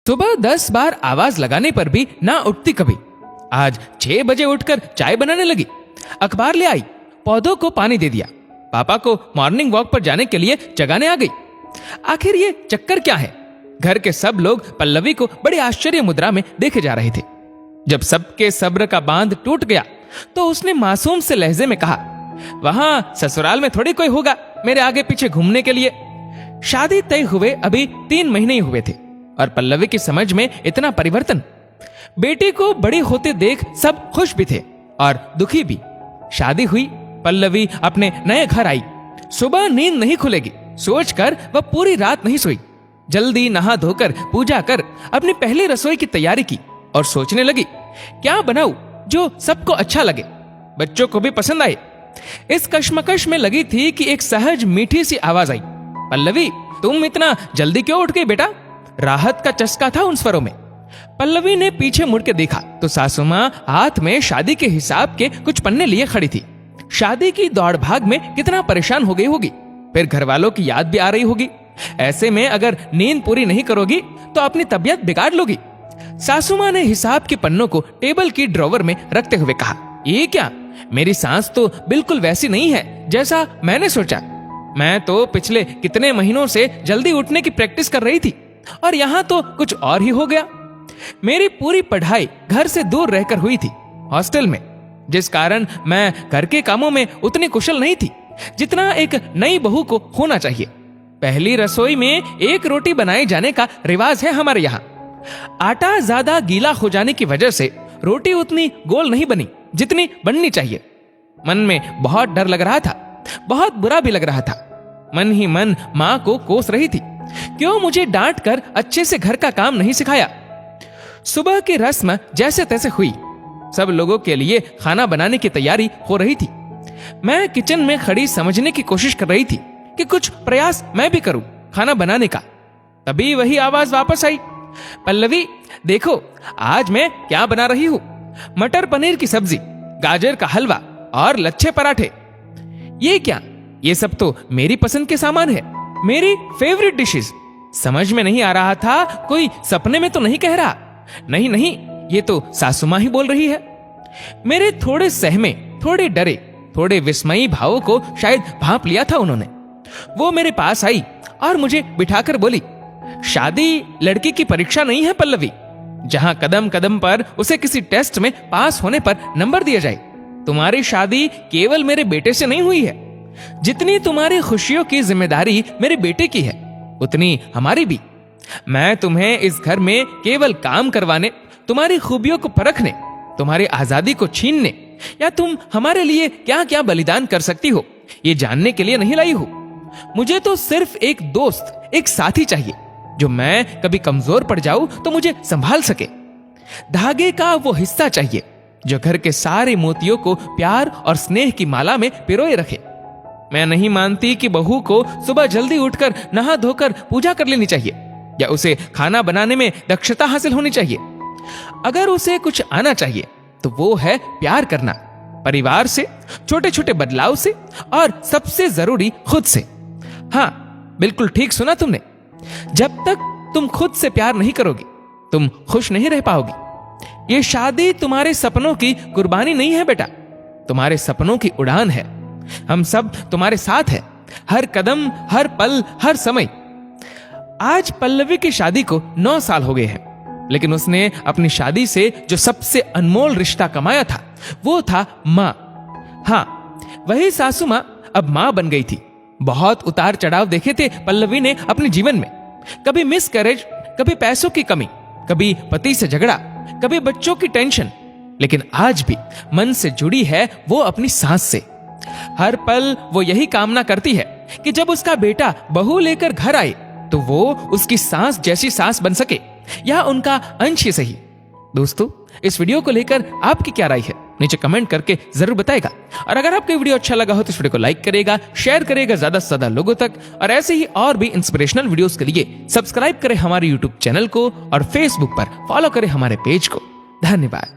सुबह 10 बार आवाज लगाने पर भी ना उठती कभी। आज 6 बजे उठकर चाय बनाने लगी, अखबार ले आई, पौधों को पानी दे दिया, पापा को मॉर्निंग वॉक पर जाने के लिए जगाने आ गई। आखिर ये चक्कर क्या है? घर के सब लोग पल्लवी को बड़ी आश्चर्य मुद्रा में देखे जा रहे थे। जब सबके सब्र का बांध टूट गया तो उसने मासूम से लहजे में कहा, वहां ससुराल में थोड़ी कोई होगा मेरे आगे पीछे घूमने के लिए। शादी तय हुए अभी 3 महीने ही हुए थे और पल्लवी की समझ में इतना परिवर्तन। बेटी को बड़ी होते देख सब खुश भी थे और दुखी भी। शादी हुई, पल्लवी अपने नए घर आई। सुबह नींद नहीं खुलेगी सोचकर वह पूरी रात नहीं सोई। जल्दी नहा धोकर पूजा कर अपनी पहली रसोई की तैयारी की और सोचने लगी क्या बनाऊं जो सबको अच्छा लगे, बच्चों को भी पसंद आए। इस कश्मकश में लगी थी कि एक सहज मीठी सी आवाज आई, पल्लवी तुम इतना जल्दी क्यों उठ गई बेटा? राहत का चस्का था उन स्वरों में। पल्लवी ने पीछे मुड़ के देखा तो सासू मां हाथ में शादी के हिसाब के कुछ पन्ने लिए खड़ी थी। शादी की दौड़ भाग में कितना परेशान हो गई होगी, फिर घर वालों की याद भी आ रही होगी। ऐसे में अगर नींद पूरी नहीं करोगी तो अपनी तबीयत बिगाड़ लोगी। सासू मां ने हिसाब के पन्नों को टेबल की ड्रॉवर में रखते हुए कहा, ये क्या? मेरी सांस तो बिल्कुल वैसी नहीं है जैसा मैंने सोचा। मैं तो पिछले कितने महीनों से जल्दी उठने की प्रैक्टिस कर रही थी और यहाँ तो कुछ और ही हो गया। मेरी पूरी पढ़ाई घर से दूर रहकर हुई थी, हॉस्टल में, जिस कारण मैं घर के कामों में उतनी कुशल नहीं थी जितना एक नई बहू को होना चाहिए। पहली रसोई में एक रोटी बनाए जाने का रिवाज है हमारे यहाँ। आटा ज्यादा गीला हो जाने की वजह से रोटी उतनी गोल नहीं बनी जितनी बननी चाहिए। मन में बहुत डर लग रहा था, बहुत बुरा भी लग रहा था। मन ही मन माँ को कोस रही थी, क्यों मुझे डांट कर अच्छे से घर का काम नहीं सिखाया। सुबह की रस्म जैसे तैसे हुई, सब लोगों के लिए खाना बनाने की तैयारी हो रही थी। मैं किचन में खड़ी समझने की कोशिश कर रही थी कि कुछ प्रयास मैं भी करूं खाना बनाने का। तभी वही आवाज वापस आई, पल्लवी देखो आज मैं क्या बना रही हूं, मटर पनीर की सब्जी, गाजर का हलवा और लच्छे पराठे। ये क्या? ये सब तो मेरी पसंद के सामान है, मेरी फेवरेट डिशेस। समझ में नहीं आ रहा था कोई सपने में तो नहीं कह रहा। नहीं नहीं, ये तो सासू मां ही बोल रही है। मेरे थोड़े सहमे, थोड़े डरे, थोड़े विस्मयी भावों को शायद भांप लिया था उन्होंने। वो मेरे पास आई और मुझे बिठाकर बोली, शादी लड़की की परीक्षा नहीं है पल्लवी, जहां कदम कदम पर उसे किसी टेस्ट में पास होने पर नंबर दिया जाए। तुम्हारी शादी केवल मेरे बेटे से नहीं हुई है। जितनी तुम्हारी खुशियों की जिम्मेदारी मेरे बेटे की है उतनी हमारी भी। मैं तुम्हें इस घर में केवल काम करवाने, तुम्हारी खूबियों को परखने, तुम्हारी आजादी को छीनने या तुम हमारे लिए क्या क्या बलिदान कर सकती हो ये जानने के लिए नहीं लाई हूं। मुझे तो सिर्फ एक दोस्त, एक साथी चाहिए जो मैं कभी कमजोर पड़ जाऊं तो मुझे संभाल सके। धागे का वो हिस्सा चाहिए जो घर के सारे मोतियों को प्यार और स्नेह की माला में पिरोए रखे। मैं नहीं मानती कि बहू को सुबह जल्दी उठकर नहा धोकर पूजा कर लेनी चाहिए या उसे खाना बनाने में दक्षता हासिल होनी चाहिए। अगर उसे कुछ आना चाहिए तो वो है प्यार करना, परिवार से, छोटे छोटे बदलाव से और सबसे जरूरी खुद से। हाँ, बिल्कुल ठीक सुना तुमने। जब तक तुम खुद से प्यार नहीं करोगी तुम खुश नहीं रह पाओगी। ये शादी तुम्हारे सपनों की कुर्बानी नहीं है बेटा, तुम्हारे सपनों की उड़ान है। हम सब तुम्हारे साथ हैं, हर कदम, हर पल, हर समय। आज पल्लवी की शादी को 9 साल हो गए हैं, लेकिन उसने अपनी शादी से जो सबसे अनमोल रिश्ता कमाया था वो था माँ। हाँ, वही सासू माँ अब माँ बन गई थी। बहुत उतार चढ़ाव देखे थे पल्लवी ने अपने जीवन में। कभी मिसकैरेज, कभी पैसों की कमी, कभी पति से झगड़ा, कभी बच्चों की टेंशन, लेकिन आज भी मन से जुड़ी है वो अपनी सांस से। हर पल वो यही कामना करती है कि जब उसका बेटा बहू लेकर घर आए तो वो उसकी सांस जैसी सांस बन सके, या उनका अंश ही सही। दोस्तों, इस वीडियो को लेकर आपकी क्या राय है नीचे कमेंट करके जरूर बताएगा। और अगर आपको वीडियो अच्छा लगा हो तो इस वीडियो को लाइक करेगा, शेयर करेगा ज्यादा से ज्यादा लोगों तक। और ऐसे ही और भी इंस्पिरेशनल वीडियोस के लिए सब्सक्राइब करें हमारे यूट्यूब चैनल को और फेसबुक पर फॉलो करें हमारे पेज को। धन्यवाद।